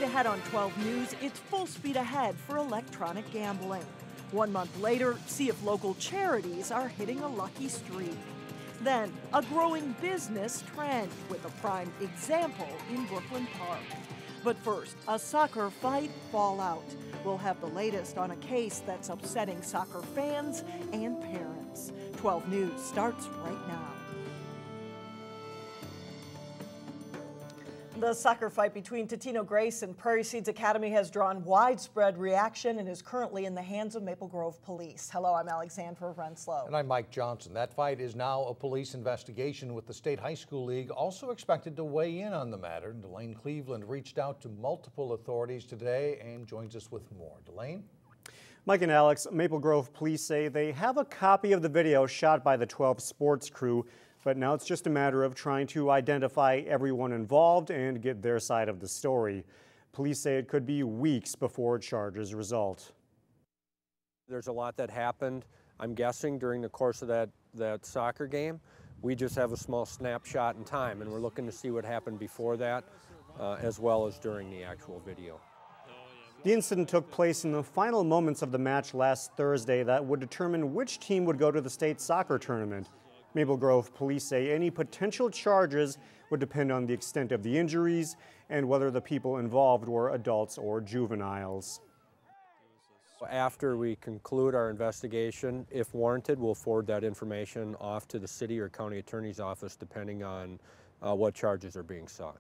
ahead on 12 News, it's full speed ahead for electronic gambling. 1 month later, see if local charities are hitting a lucky streak. Then, a growing business trend with a prime example in Brooklyn Park. But first, a soccer fight fallout. We'll have the latest on a case that's upsetting soccer fans and parents. 12 News starts right now. The soccer fight between Totino-Grace and Prairie Seeds Academy has drawn widespread reaction and is currently in the hands of Maple Grove Police. Hello, I'm Alexandra Renslow. And I'm Mike Johnson. That fight is now a police investigation, with the State High School League also expected to weigh in on the matter. Delane Cleveland reached out to multiple authorities today and joins us with more. Delane? Mike and Alex, Maple Grove Police say they have a copy of the video shot by the 12 sports crew, but now it's just a matter of trying to identify everyone involved and get their side of the story. Police say it could be weeks before charges result. There's a lot that happened, I'm guessing, during the course of that soccer game. We just have a small snapshot in time, and we're looking to see what happened before that, as well as during the actual video. The incident took place in the final moments of the match last Thursday that would determine which team would go to the state soccer tournament. Maple Grove Police say any potential charges would depend on the extent of the injuries and whether the people involved were adults or juveniles. After we conclude our investigation, if warranted, we'll forward that information off to the city or county attorney's office, depending on what charges are being sought.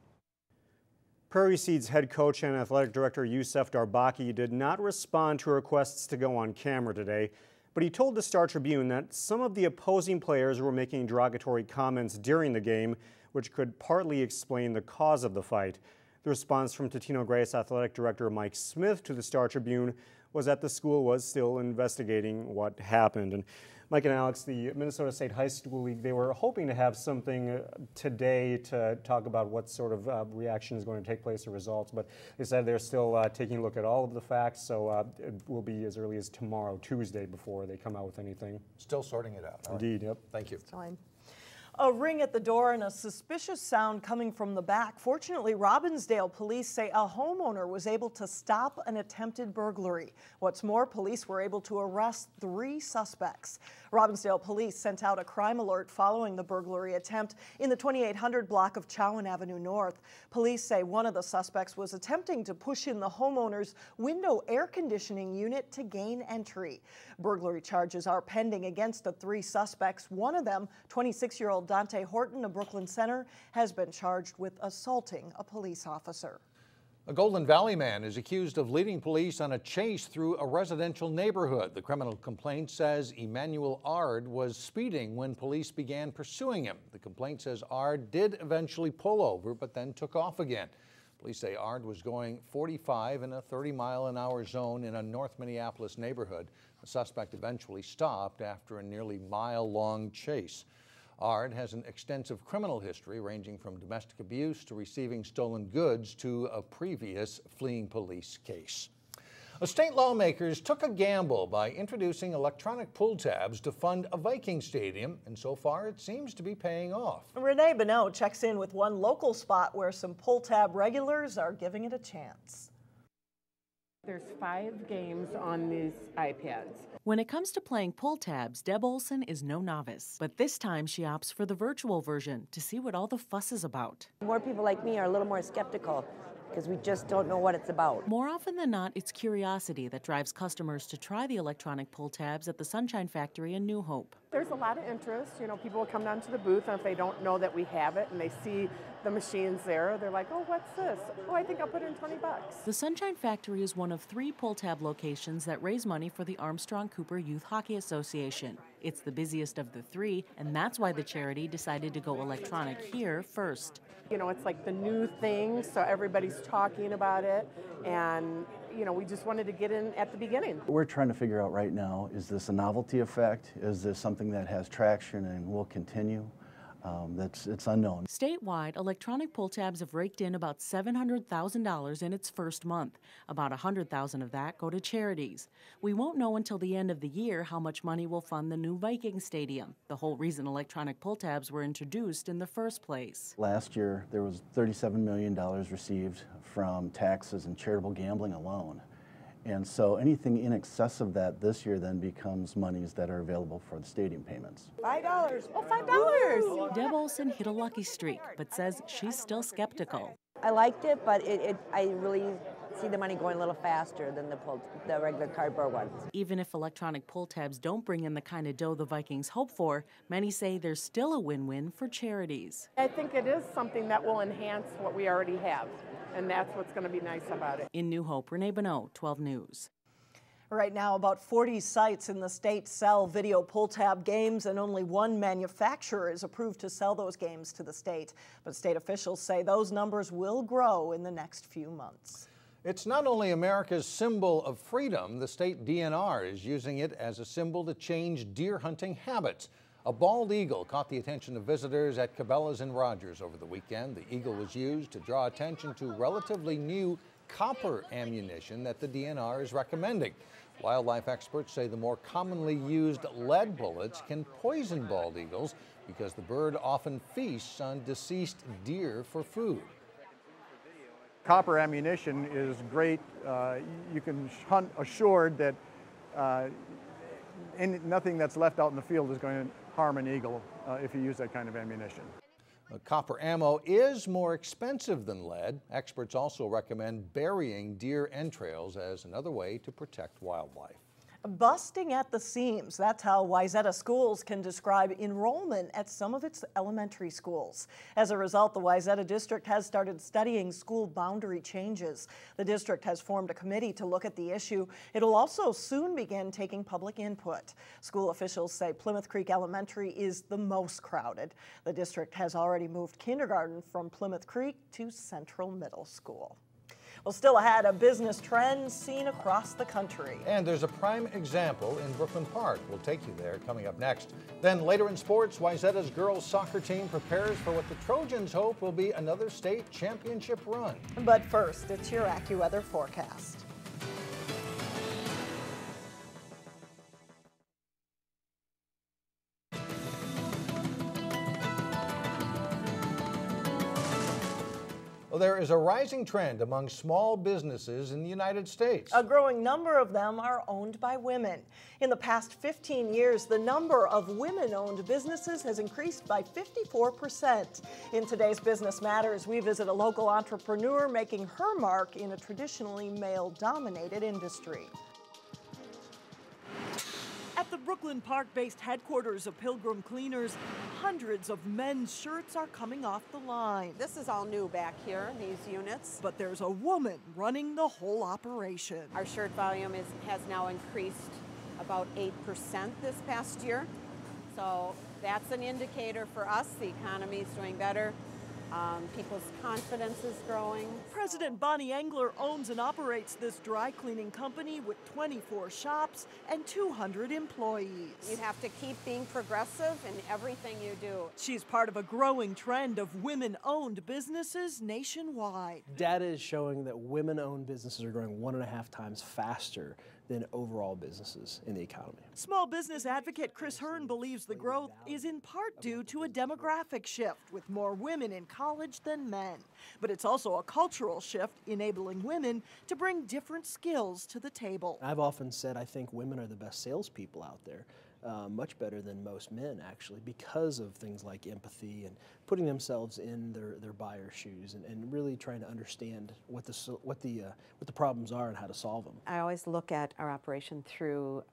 Prairie Seeds head coach and athletic director Yusef Darbaki did not respond to requests to go on camera today, but he told the Star Tribune that some of the opposing players were making derogatory comments during the game, which could partly explain the cause of the fight. The response from Totino-Grace athletic director Mike Smith to the Star Tribune was that the school was still investigating what happened. And Mike and Alex, the Minnesota State High School League, they were hoping to have something today to talk about what sort of reaction is going to take place or results, but they said they're still taking a look at all of the facts, so it will be as early as tomorrow, Tuesday, before they come out with anything. Still sorting it out. Indeed, yep. Thank you. Fine. A ring at the door and a suspicious sound coming from the back. Fortunately, Robbinsdale police say a homeowner was able to stop an attempted burglary. What's more, police were able to arrest 3 suspects. Robbinsdale police sent out a crime alert following the burglary attempt in the 2800 block of Chowan Avenue North. Police say one of the suspects was attempting to push in the homeowner's window air conditioning unit to gain entry. Burglary charges are pending against the 3 suspects. One of them, 26-year-old Dante Horton of Brooklyn Center, has been charged with assaulting a police officer. A Golden Valley man is accused of leading police on a chase through a residential neighborhood. The criminal complaint says Emmanuel Ard was speeding when police began pursuing him. The complaint says Ard did eventually pull over, but then took off again. Police say Ard was going 45 in a 30-mile-an-hour zone in a North Minneapolis neighborhood. The suspect eventually stopped after a nearly mile-long chase. Ard has an extensive criminal history ranging from domestic abuse to receiving stolen goods to a previous fleeing police case. State lawmakers took a gamble by introducing electronic pull tabs to fund a Viking stadium, and so far it seems to be paying off. Renee Bonneau checks in with one local spot where some pull tab regulars are giving it a chance. There's 5 games on these iPads. When it comes to playing pull tabs, Deb Olson is no novice. But this time she opts for the virtual version to see what all the fuss is about. More people like me are a little more skeptical because we just don't know what it's about. More often than not, it's curiosity that drives customers to try the electronic pull tabs at the Sunshine Factory in New Hope. There's a lot of interest. You know, people will come down to the booth, and if they don't know that we have it and they see the machines there, they're like, oh, what's this? Oh, I think I'll put in $20. The Sunshine Factory is one of 3 pull tab locations that raise money for the Armstrong Cooper Youth Hockey Association. It's the busiest of the 3, and that's why the charity decided to go electronic here first. You know, it's like the new thing, so everybody's talking about it, and you know, we just wanted to get in at the beginning. What we're trying to figure out right now, is this a novelty effect? Is this something that has traction and will continue? It's unknown. Statewide, electronic pull tabs have raked in about $700,000 in its first month. About $100,000 of that go to charities. We won't know until the end of the year how much money will fund the new Viking Stadium, the whole reason electronic pull tabs were introduced in the first place. Last year, there was $37 million received from taxes and charitable gambling alone. And so anything in excess of that this year then becomes monies that are available for the stadium payments. $5. Oh, $5. Deb Olson hit a lucky streak, but says she's still skeptical. I liked it, but I really see the money going a little faster than the regular cardboard ones. Even if electronic pull tabs don't bring in the kind of dough the Vikings hope for, many say there's still a win-win for charities. I think it is something that will enhance what we already have, and that's what's going to be nice about it. In New Hope, Renee Bonneau, 12 News. Right now, about 40 sites in the state sell video pull tab games, and only one manufacturer is approved to sell those games to the state. But state officials say those numbers will grow in the next few months. It's not only America's symbol of freedom, the state DNR is using it as a symbol to change deer hunting habits. A bald eagle caught the attention of visitors at Cabela's in Rogers over the weekend. The eagle was used to draw attention to relatively new copper ammunition that the DNR is recommending. Wildlife experts say the more commonly used lead bullets can poison bald eagles because the bird often feasts on deceased deer for food. Copper ammunition is great. You can hunt assured that nothing that's left out in the field is going to harm an eagle if you use that kind of ammunition. Copper ammo is more expensive than lead. Experts also recommend burying deer entrails as another way to protect wildlife. Busting at the seams. That's how Wayzata schools can describe enrollment at some of its elementary schools. As a result, the Wayzata district has started studying school boundary changes. The district has formed a committee to look at the issue. It'll also soon begin taking public input. School officials say Plymouth Creek Elementary is the most crowded. The district has already moved kindergarten from Plymouth Creek to Central Middle School. Well, still ahead, a business trend seen across the country. And there's a prime example in Brooklyn Park. We'll take you there coming up next. Then later in sports, Wayzata's girls soccer team prepares for what the Trojans hope will be another state championship run. But first, it's your AccuWeather forecast. Well, there is a rising trend among small businesses in the United States. A growing number of them are owned by women. In the past 15 years, the number of women-owned businesses has increased by 54%. In today's Business Matters, we visit a local entrepreneur making her mark in a traditionally male-dominated industry. At the Brooklyn Park-based headquarters of Pilgrim Cleaners, hundreds of men's shirts are coming off the line. This is all new back here, these units. But there's a woman running the whole operation. Our shirt volume has now increased about 8% this past year. So that's an indicator for us. The economy is doing better. People's confidence is growing. President Bonnie Engler owns and operates this dry cleaning company with 24 shops and 200 employees. You have to keep being progressive in everything you do. She's part of a growing trend of women-owned businesses nationwide. Data is showing that women-owned businesses are growing 1.5 times faster than overall businesses in the economy. Small business advocate Chris Hearn believes the growth is in part due to a demographic shift with more women in college than men. But it's also a cultural shift enabling women to bring different skills to the table. I've often said I think women are the best salespeople out there. Much better than most men, actually, because of things like empathy and putting themselves in their buyer's shoes and really trying to understand what the problems are and how to solve them. I always look at our operation through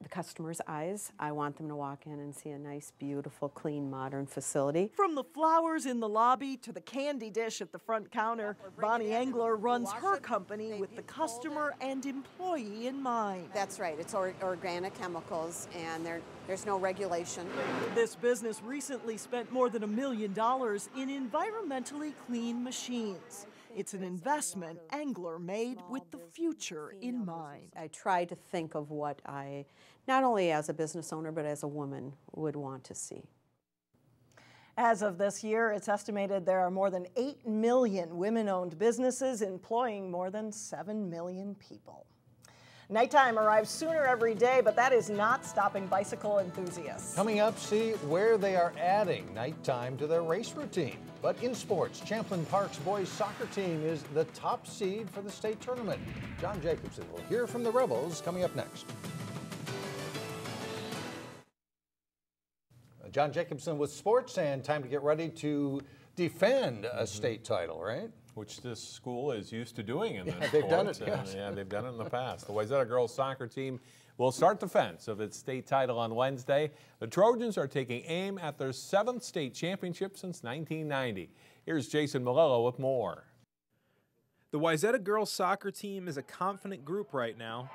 the customer's eyes. I want them to walk in and see a nice, beautiful, clean, modern facility. From the flowers in the lobby to the candy dish at the front counter, Bonnie Engler runs her company with the customer and employee in mind. That's right. It's organic chemicals, and there's no regulation. This business recently spent more than $1 million in environmentally clean machines. It's an investment Engler made with the future in mind. I try to think of what I, not only as a business owner, but as a woman, would want to see. As of this year, it's estimated there are more than 8 million women-owned businesses employing more than 7 million people. Nighttime arrives sooner every day, but that is not stopping bicycle enthusiasts. Coming up, see where they are adding nighttime to their race routine. But in sports, Champlin Park's boys soccer team is the top seed for the state tournament. John Jacobson will hear from the Rebels coming up next. John Jacobson with sports, and time to get ready to defend a state title, right? Which this school is used to doing in this sport. They've done it, yes. Yeah, they've done it in the past. The Wayzata girls soccer team will start defense of its state title on Wednesday. The Trojans are taking aim at their 7th state championship since 1990. Here's Jason Malillo with more. The Wayzata girls soccer team is a confident group right now,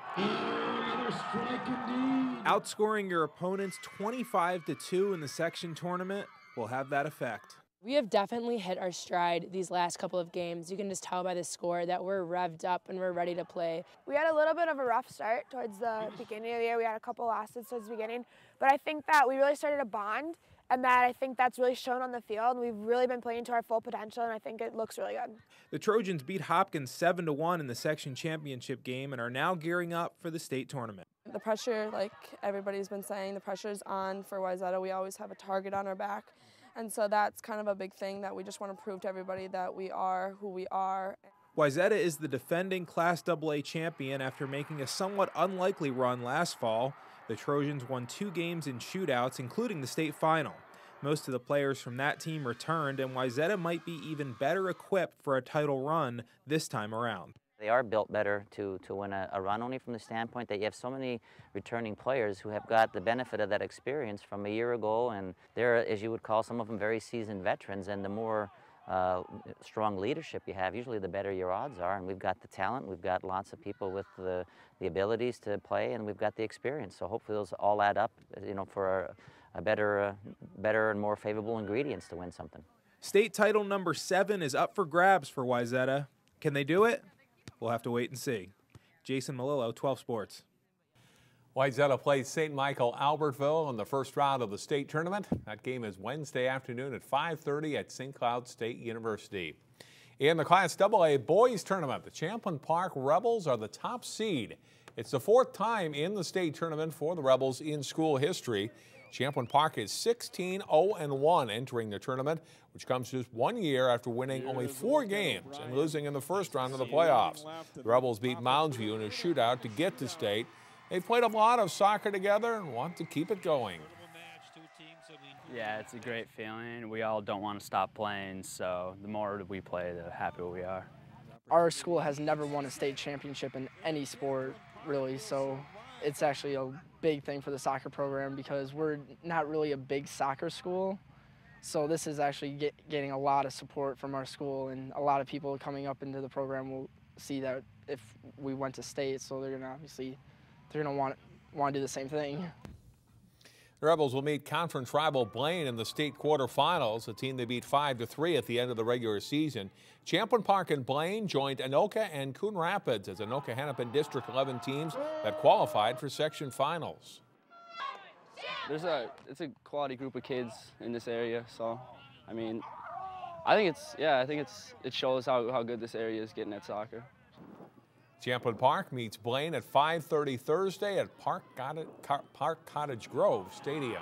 outscoring your opponents 25-2 in the section tournament will have that effect. We have definitely hit our stride these last couple of games. You can just tell by the score that we're revved up and we're ready to play. We had a little bit of a rough start towards the beginning of the year. We had a couple losses towards the beginning, but I think that we really started to bond, and that I think that's really shown on the field. We've really been playing to our full potential, and I think it looks really good. The Trojans beat Hopkins 7-1 in the section championship game and are now gearing up for the state tournament. The pressure, like everybody's been saying, the pressure's on for Wayzata. We always have a target on our back. And so that's kind of a big thing that we just want to prove to everybody that we are who we are. Wayzata is the defending Class AA champion after making a somewhat unlikely run last fall. The Trojans won 2 games in shootouts, including the state final. Most of the players from that team returned, and Wayzata might be even better equipped for a title run this time around. They are built better to win a run, only from the standpoint that you have so many returning players who have got the benefit of that experience from a year ago, and they're, as you would call some of them, very seasoned veterans, and the more strong leadership you have, usually the better your odds are. And we've got the talent, we've got lots of people with the abilities to play, and we've got the experience. So hopefully those all add up, for a better and more favorable ingredients to win something. State title number 7 is up for grabs for Wayzata. Can they do it? We'll have to wait and see. Jason Malillo, 12 Sports. Wayzata plays St. Michael Albertville in the first round of the state tournament. That game is Wednesday afternoon at 5:30 at St. Cloud State University. In the Class AA boys tournament, the Champlin Park Rebels are the top seed. It's the 4th time in the state tournament for the Rebels in school history. Champlin Park is 16-0-1 entering the tournament, which comes just 1 year after winning only 4 games and losing in the first round of the playoffs. The Rebels beat Moundsview in a shootout to get to state. They've played a lot of soccer together and want to keep it going. Yeah, it's a great feeling. We all don't want to stop playing, so the more we play, the happier we are. Our school has never won a state championship in any sport, really, so it's actually a big thing for the soccer program because we're not really a big soccer school. So this is actually getting a lot of support from our school, and a lot of people coming up into the program will see that if we went to state, so they're gonna want to do the same thing. The Rebels will meet conference rival Blaine in the state quarterfinals, a team they beat 5-3 at the end of the regular season. Champlin Park and Blaine joined Anoka and Coon Rapids as Anoka-Hennepin District 11 teams that qualified for section finals. It's a quality group of kids in this area, so I mean, I think it shows how good this area is getting at soccer. Champlin Park meets Blaine at 5:30 Thursday at Park Cottage Grove Stadium.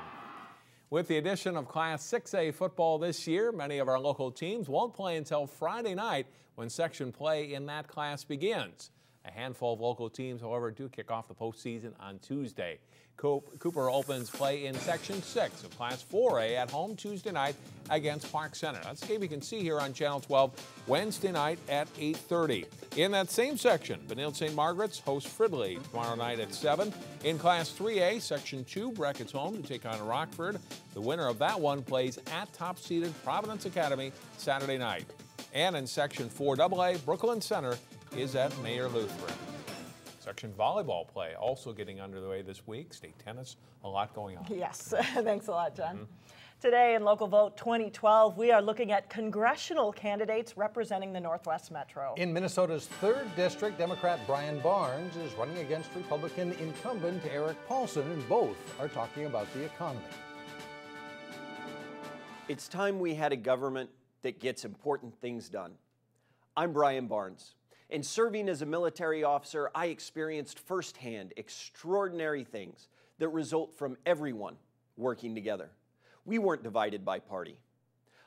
With the addition of Class 6A football this year, many of our local teams won't play until Friday night when section play in that class begins. A handful of local teams, however, do kick off the postseason on Tuesday. Cooper opens play in Section 6 of Class 4A at home Tuesday night against Park Center. That's a game you can see here on Channel 12 Wednesday night at 8:30. In that same section, Benilde St. Margaret's hosts Fridley tomorrow night at 7. In Class 3A, Section 2, Brackett's home to take on Rockford. The winner of that one plays at top-seeded Providence Academy Saturday night. And in Section 4AA, Brooklyn Center is at Mayor Lutheran. Section volleyball play also getting underway this week. State tennis, a lot going on. Yes, thanks a lot, John. Today in Local Vote 2012, we are looking at congressional candidates representing the Northwest Metro. In Minnesota's 3rd District, Democrat Brian Barnes is running against Republican incumbent Eric Paulson, and both are talking about the economy. It's time we had a government that gets important things done. I'm Brian Barnes, and serving as a military officer, I experienced firsthand extraordinary things that result from everyone working together. We weren't divided by party.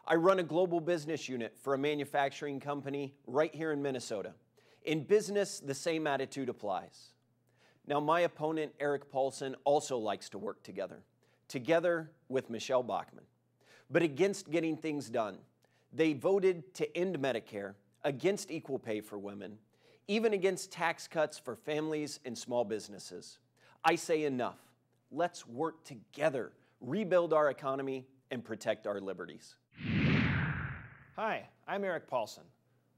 I run a global business unit for a manufacturing company right here in Minnesota. In business, the same attitude applies. Now, my opponent, Eric Paulson, also likes to work together with Michelle Bachmann. But against getting things done, they voted to end Medicare, against equal pay for women, even against tax cuts for families and small businesses. I say enough. Let's work together, rebuild our economy, and protect our liberties. Hi, I'm Eric Paulson.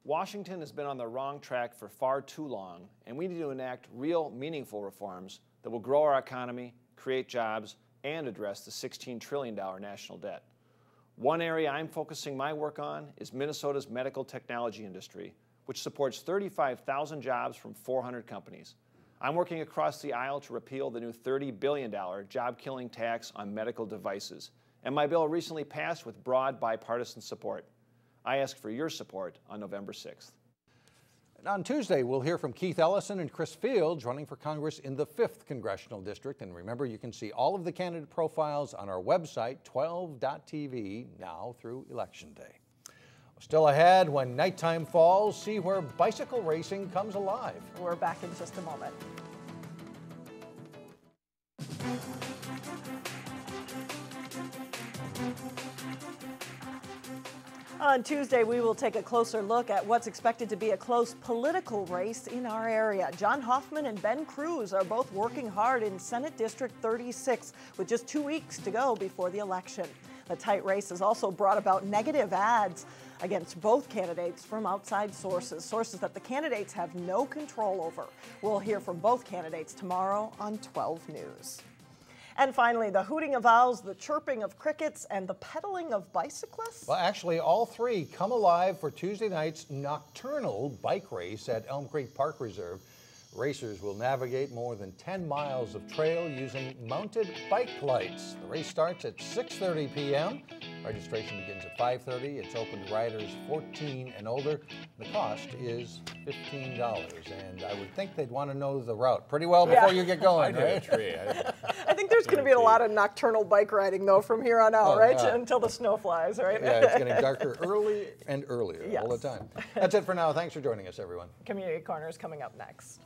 Washington has been on the wrong track for far too long, and we need to enact real, meaningful reforms that will grow our economy, create jobs, and address the $16 trillion national debt. One area I'm focusing my work on is Minnesota's medical technology industry, which supports 35,000 jobs from 400 companies. I'm working across the aisle to repeal the new $30 billion job-killing tax on medical devices, and my bill recently passed with broad bipartisan support. I ask for your support on November 6th. And on Tuesday, we'll hear from Keith Ellison and Chris Fields running for Congress in the 5th Congressional District. And remember, you can see all of the candidate profiles on our website, 12.tv, now through Election Day. Still ahead, when nighttime falls, see where bicycle racing comes alive. We're back in just a moment. On Tuesday, we will take a closer look at what's expected to be a close political race in our area. John Hoffman and Ben Kruse are both working hard in Senate District 36 with just 2 weeks to go before the election. The tight race has also brought about negative ads against both candidates from outside sources that the candidates have no control over. We'll hear from both candidates tomorrow on 12 News. And finally, the hooting of owls, the chirping of crickets, and the pedaling of bicyclists? Well, actually, all three come alive for Tuesday night's Nocturnal bike race at Elm Creek Park Reserve. Racers will navigate more than 10 miles of trail using mounted bike lights. The race starts at 6:30 p.m. Registration begins at 5:30. It's open to riders 14 and older. The cost is $15. And I would think they'd want to know the route pretty well before you get going, right? I think there's going to be a lot of nocturnal bike riding, though, from here on out, right? Yeah. Until the snow flies, right? Yeah, it's getting darker early and earlier all the time. That's it for now. Thanks for joining us, everyone. Community Corner is coming up next.